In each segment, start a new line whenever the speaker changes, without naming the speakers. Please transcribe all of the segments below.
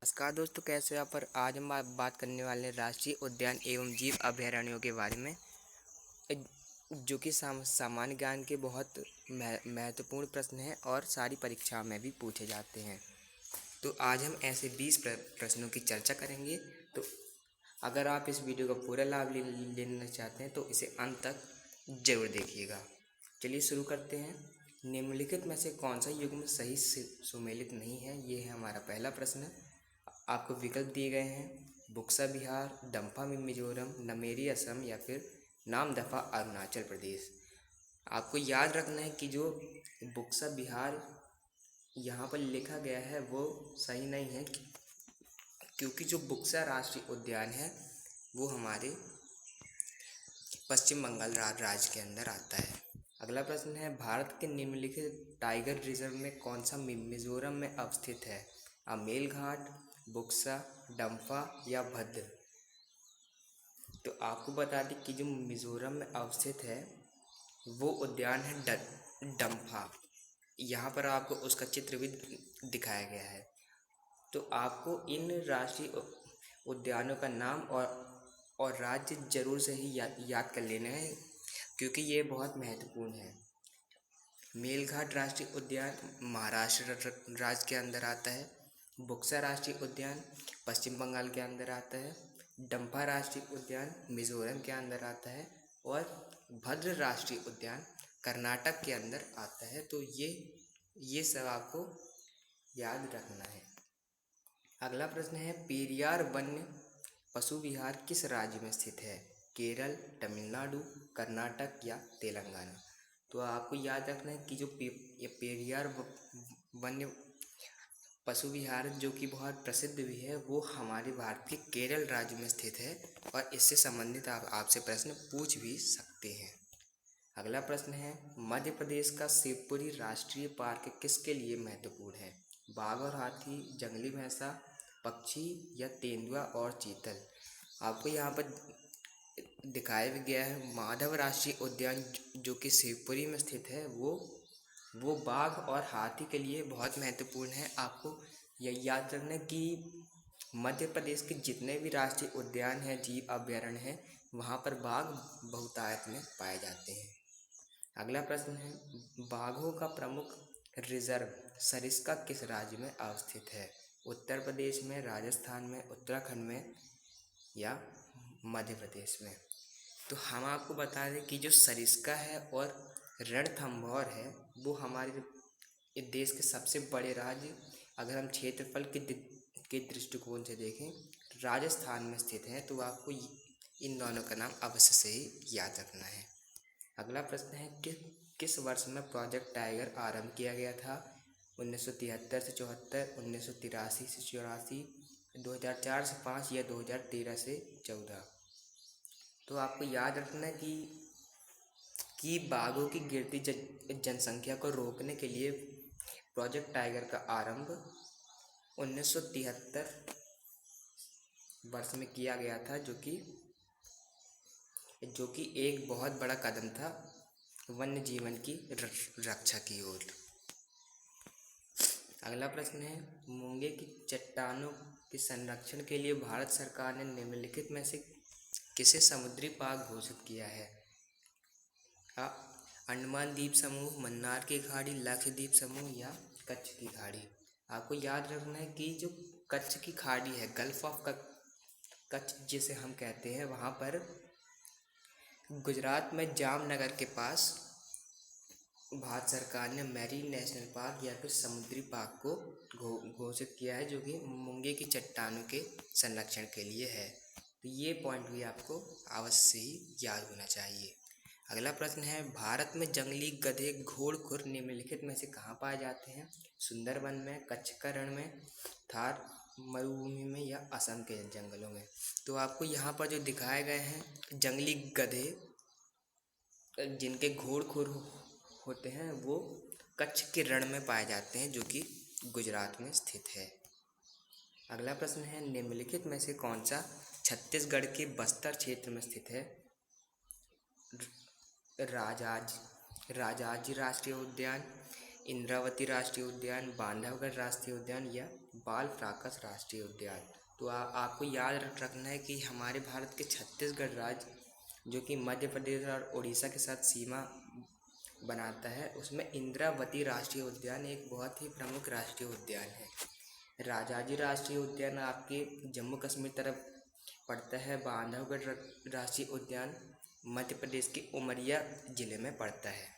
नमस्कार दोस्तों, कैसे हो आप? पर आज हम बात करने वाले हैं राष्ट्रीय उद्यान एवं जीव अभयारण्यों के बारे में, जो कि सामान्य ज्ञान के बहुत महत्वपूर्ण प्रश्न हैं और सारी परीक्षाओं में भी पूछे जाते हैं। तो आज हम ऐसे 20 प्रश्नों की चर्चा करेंगे। तो अगर आप इस वीडियो का पूरा लाभ लेना चाहते हैं तो इसे अंत तक जरूर देखिएगा। चलिए शुरू करते हैं। निम्नलिखित में से कौन सा युग्म सही से सुमेलित नहीं है? ये है हमारा पहला प्रश्न। आपको विकल्प दिए गए हैं: बुक्सा बिहार, डम्फा मिजोरम, नमेरी असम या फिर नामदफा अरुणाचल प्रदेश। आपको याद रखना है कि जो बुक्सा बिहार यहाँ पर लिखा गया है वो सही नहीं है, क्योंकि जो बुक्सा राष्ट्रीय उद्यान है वो हमारे पश्चिम बंगाल राज्य के अंदर आता है। अगला प्रश्न है, भारत के निम्नलिखित टाइगर रिजर्व में कौन सा मिजोरम में अवस्थित है? मेलघाट, बुक्सा, डम्फा या भद्र। तो आपको बता दें कि जो मिजोरम में अवस्थित है वो उद्यान है डम्फा। यहाँ पर आपको उसका चित्र भी दिखाया गया है। तो आपको इन राष्ट्रीय उद्यानों का नाम और राज्य जरूर से ही याद कर लेना है, क्योंकि ये बहुत महत्वपूर्ण है। मेलघाट राष्ट्रीय उद्यान महाराष्ट्र राज्य के अंदर आता है। बुक्सा राष्ट्रीय उद्यान पश्चिम बंगाल के अंदर आता है। डम्फा राष्ट्रीय उद्यान मिजोरम के अंदर आता है। और भद्र राष्ट्रीय उद्यान कर्नाटक के अंदर आता है। तो ये सब आपको याद रखना है। अगला प्रश्न है, पेरियार वन्य पशु विहार किस राज्य में स्थित है? केरल, तमिलनाडु, कर्नाटक या तेलंगाना। तो आपको याद रखना है कि जो पेरियार वन्य पशु विहार जो कि बहुत प्रसिद्ध भी है वो हमारे भारत के केरल राज्य में स्थित है, और इससे संबंधित आपसे प्रश्न पूछ भी सकते हैं। अगला प्रश्न है, मध्य प्रदेश का शिवपुरी राष्ट्रीय पार्क किसके लिए महत्वपूर्ण है? बाघ और हाथी, जंगली भैंसा, पक्षी या तेंदुआ और चीतल। आपको यहाँ पर दिखाया भी गया है माधव राष्ट्रीय उद्यान जो कि शिवपुरी में स्थित है वो बाघ और हाथी के लिए बहुत महत्वपूर्ण है। आपको यह याद रखना है कि मध्य प्रदेश के जितने भी राष्ट्रीय उद्यान हैं, जीव अभयारण्य हैं, वहाँ पर बाघ बहुतायत में पाए जाते हैं। अगला प्रश्न है, बाघों का प्रमुख रिजर्व सरिस्का किस राज्य में अवस्थित है? उत्तर प्रदेश में, राजस्थान में, उत्तराखंड में या मध्य प्रदेश में। तो हम आपको बता दें कि जो सरिस्का है और रणथंभौर है वो हमारे देश के सबसे बड़े राज्य, अगर हम क्षेत्रफल के दृष्टिकोण से देखें, राजस्थान में स्थित है। तो आपको इन दोनों का नाम अवश्य से ही याद रखना है। अगला प्रश्न है कि किस वर्ष में प्रोजेक्ट टाइगर आरंभ किया गया था? 1973 से 74, 1983 से 84, 2004 से 5 या 2013 से 14। तो आपको याद रखना है कि बाघों की गिरती जनसंख्या को रोकने के लिए प्रोजेक्ट टाइगर का आरंभ 1973 वर्ष में किया गया था, जो कि एक बहुत बड़ा कदम था वन्य जीवन की रक्षा की ओर। अगला प्रश्न है, मूंगे की चट्टानों के संरक्षण के लिए भारत सरकार ने निम्नलिखित में से किसे समुद्री पार्क घोषित किया है? अंडमान द्वीप समूह, मन्नार की खाड़ी, लक्षद्वीप समूह या कच्छ की खाड़ी। आपको याद रखना है कि जो कच्छ की खाड़ी है, गल्फ ऑफ कच्छ जिसे हम कहते हैं, वहाँ पर गुजरात में जामनगर के पास भारत सरकार ने मैरीन नेशनल पार्क या फिर समुद्री पार्क को घोषित किया है, जो कि मूंगे की चट्टानों के संरक्षण के लिए है। तो ये पॉइंट भी आपको अवश्य ही याद होना चाहिए। अगला प्रश्न है, भारत में जंगली गधे घोड़खुर निम्नलिखित में से कहाँ पाए जाते हैं? सुंदरबन में, कच्छ का रण में, थार मरुभूमि में या असम के जंगलों में। तो आपको यहाँ पर जो दिखाए गए हैं जंगली गधे जिनके घोड़खुर होते हैं वो कच्छ के रण में पाए जाते हैं, जो कि गुजरात में स्थित है। अगला प्रश्न है, निम्नलिखित में से कौन सा छत्तीसगढ़ के बस्तर क्षेत्र में स्थित है? राजाजी राष्ट्रीय उद्यान, इंद्रावती राष्ट्रीय उद्यान, बांधवगढ़ राष्ट्रीय उद्यान या बाल फ्राकस राष्ट्रीय उद्यान। तो आपको याद रखना है कि हमारे भारत के छत्तीसगढ़ राज्य जो कि मध्य प्रदेश और उड़ीसा के साथ सीमा बनाता है, उसमें इंद्रावती राष्ट्रीय उद्यान एक बहुत ही प्रमुख राष्ट्रीय उद्यान है। राजाजी राष्ट्रीय उद्यान आपके जम्मू कश्मीर तरफ पड़ता है। बांधवगढ़ राष्ट्रीय उद्यान मध्य प्रदेश के उमरिया जिले में पड़ता है।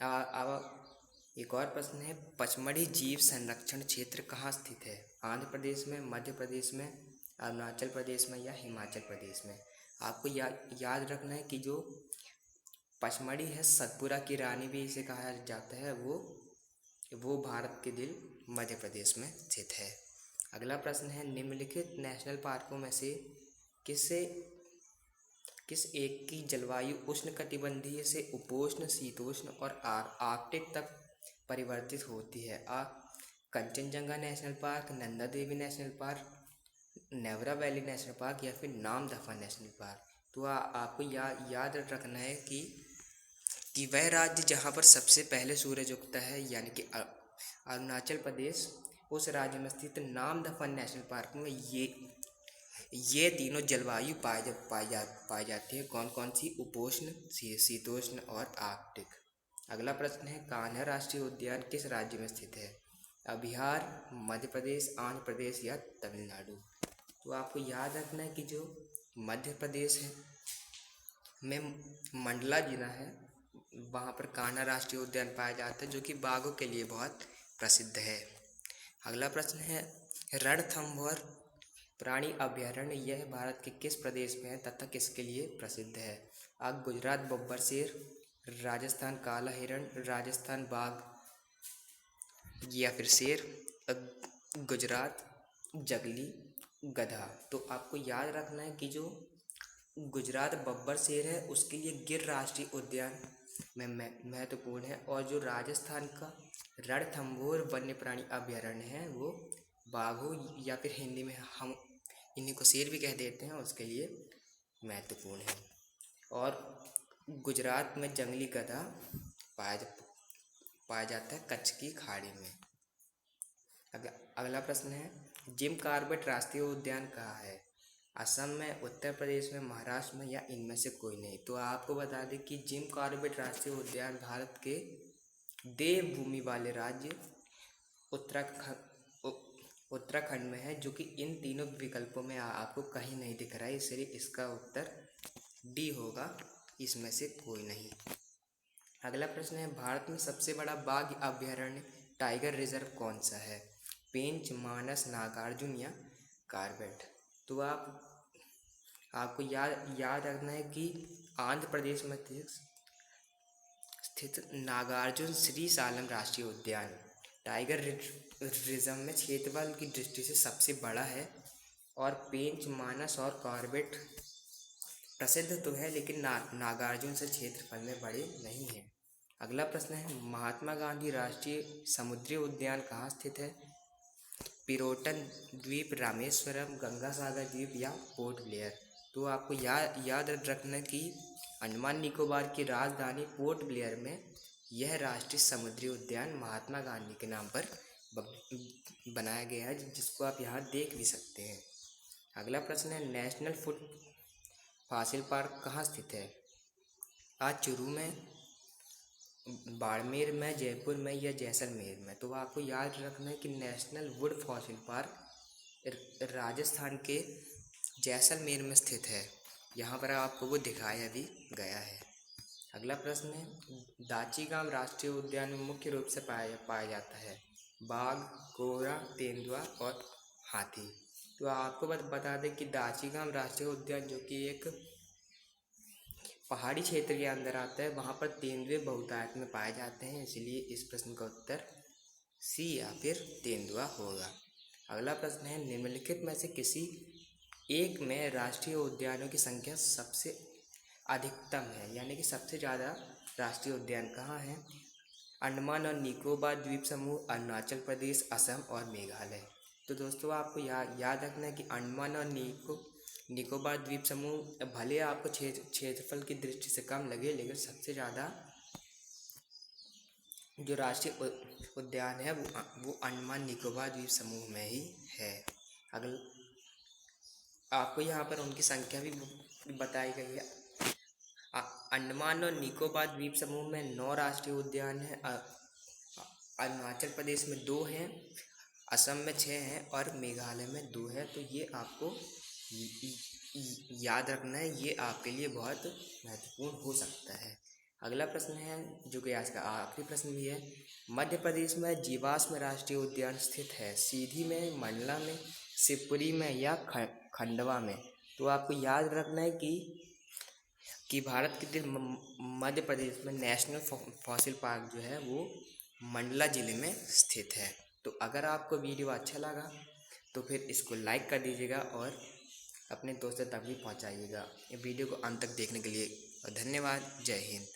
अब एक और प्रश्न है, पचमढ़ी जीव संरक्षण क्षेत्र कहाँ स्थित है? आंध्र प्रदेश में, मध्य प्रदेश में, अरुणाचल प्रदेश में या हिमाचल प्रदेश में? आपको याद रखना है कि जो पचमढ़ी है, सतपुरा की रानी भी इसे कहा जाता है, वो भारत के दिल मध्य प्रदेश में स्थित है। अगला प्रश्न है, निम्नलिखित नेशनल पार्कों में से किस एक की जलवायु उष्णकटिबंधीय से उपोष्ण, शीतोष्ण और आर्कटिक तक परिवर्तित होती है? Kanchenjunga national park, Nanda Devi national park, Neora valley national park या फिर नामदफा नेशनल पार्क? तो आपको याद रखना है कि वह राज्य जहाँ पर सबसे पहले सूरज उगता है यानी कि अरुणाचल प्रदेश, उस राज्य में स्थित नामदफा नेशनल पार्क में ये तीनों जलवायु पाई जाती है। कौन कौन सी? उपोष्ण, शीतोष्ण और आर्कटिक। अगला प्रश्न है, कान्हा राष्ट्रीय उद्यान किस राज्य में स्थित है? बिहार, मध्य प्रदेश, आंध्र प्रदेश या तमिलनाडु? तो आपको याद रखना है कि जो मध्य प्रदेश है में मंडला जिला है, वहाँ पर कान्हा राष्ट्रीय उद्यान पाया जाता है, जो कि बाघों के लिए बहुत प्रसिद्ध है। अगला प्रश्न है, रणथंभौर प्राणी अभयारण्य यह भारत के किस प्रदेश में है तथा किसके लिए प्रसिद्ध है? गुजरात बब्बर शेर, राजस्थान काला हिरण, राजस्थान बाघ या फिर शेर, गुजरात जंगली गधा? तो आपको याद रखना है कि जो गुजरात बब्बर शेर है उसके लिए गिर राष्ट्रीय उद्यान में महत्वपूर्ण है, और जो राजस्थान का रणथंभौर वन्य प्राणी अभयारण्य है वो बाघों या फिर हिंदी में हम इन्हीं को शेर भी कह देते हैं, उसके लिए महत्वपूर्ण है। और गुजरात में जंगली गधा पाया जाता है कच्छ की खाड़ी में। अगला प्रश्न है, जिम कॉर्बेट राष्ट्रीय उद्यान कहाँ है? असम में, उत्तर प्रदेश में, महाराष्ट्र में या इनमें से कोई नहीं? तो आपको बता दें कि जिम कॉर्बेट राष्ट्रीय उद्यान भारत के देवभूमि वाले राज्य उत्तराखंड में है, जो कि इन तीनों विकल्पों में आपको कहीं नहीं दिख रहा है, इसलिए इसका उत्तर डी होगा, इसमें से कोई नहीं। अगला प्रश्न है, भारत में सबसे बड़ा बाघ अभयारण्य टाइगर रिजर्व कौन सा है? पेंच, मानस, नागार्जुन या कॉर्बेट? तो आपको याद रखना है कि आंध्र प्रदेश में स्थित नागार्जुन श्री सालम राष्ट्रीय उद्यान टाइगर रिजर्व में क्षेत्रफल की दृष्टि से सबसे बड़ा है, और पेंच, मानस और कॉर्बेट प्रसिद्ध तो है लेकिन नागार्जुन से क्षेत्रफल में बड़े नहीं हैं। अगला प्रश्न है, महात्मा गांधी राष्ट्रीय समुद्री उद्यान कहाँ स्थित है? पिरोटन द्वीप, रामेश्वरम, गंगा सागर द्वीप या पोर्ट ब्लेयर? तो आपको याद रखना कि अंडमान निकोबार की राजधानी पोर्ट ब्लेयर में यह राष्ट्रीय समुद्री उद्यान महात्मा गांधी के नाम पर बनाया गया है, जिसको आप यहाँ देख भी सकते हैं। अगला प्रश्न है, नेशनल फुट फॉसिल पार्क कहाँ स्थित है? चूरू में, बाड़मेर में, जयपुर में या जैसलमेर में? तो आपको याद रखना है कि national would fossil park Rajasthan के जैसलमेर में स्थित है, यहाँ पर आपको वो दिखाया भी गया है। अगला प्रश्न है, दाचीगाम राष्ट्रीय उद्यान में मुख्य रूप से पाया जाता है बाघ, कोहरा, तेंदुआ और हाथी? तो आपको बता दें कि दाचीगाम राष्ट्रीय उद्यान जो कि एक पहाड़ी क्षेत्र के अंदर आता है, वहाँ पर तेंदुए बहुतायत में पाए जाते हैं, इसलिए इस प्रश्न का उत्तर सी या फिर तेंदुआ होगा। अगला प्रश्न है, निम्नलिखित में से किसी एक में राष्ट्रीय उद्यानों की संख्या सबसे अधिकतम है, यानी कि सबसे ज़्यादा राष्ट्रीय उद्यान कहाँ हैं? अंडमान और निकोबार द्वीप समूह, अरुणाचल प्रदेश, असम और मेघालय? तो दोस्तों आपको याद रखना है कि अंडमान और निकोबार द्वीप समूह भले आपको क्षेत्रफल की दृष्टि से कम लगे, लेकिन सबसे ज़्यादा जो राष्ट्रीय उद्यान है वो अंडमान निकोबार द्वीप समूह में ही है। अगल आपको यहाँ पर उनकी संख्या भी बताई गई है। अंडमान और निकोबार द्वीप समूह में 9 राष्ट्रीय उद्यान हैं। अरुणाचल प्रदेश में 2 हैं, असम में 6 हैं और मेघालय में 2 है। तो ये आपको याद रखना है, ये आपके लिए बहुत महत्वपूर्ण हो सकता है। अगला प्रश्न है जो कि आज का आखिरी प्रश्न भी है। मध्य प्रदेश में जीवाश्म राष्ट्रीय उद्यान स्थित है, सीधी में, मंडला में, शिवपुरी में या खंडवा में। तो आपको याद रखना है कि भारत के मध्य प्रदेश में नेशनल फॉसिल पार्क जो है वो मंडला ज़िले में स्थित है। तो अगर आपको वीडियो अच्छा लगा तो फिर इसको लाइक कर दीजिएगा और अपने दोस्तों तक भी पहुंचाइएगा। वीडियो को अंत तक देखने के लिए धन्यवाद। जय हिंद।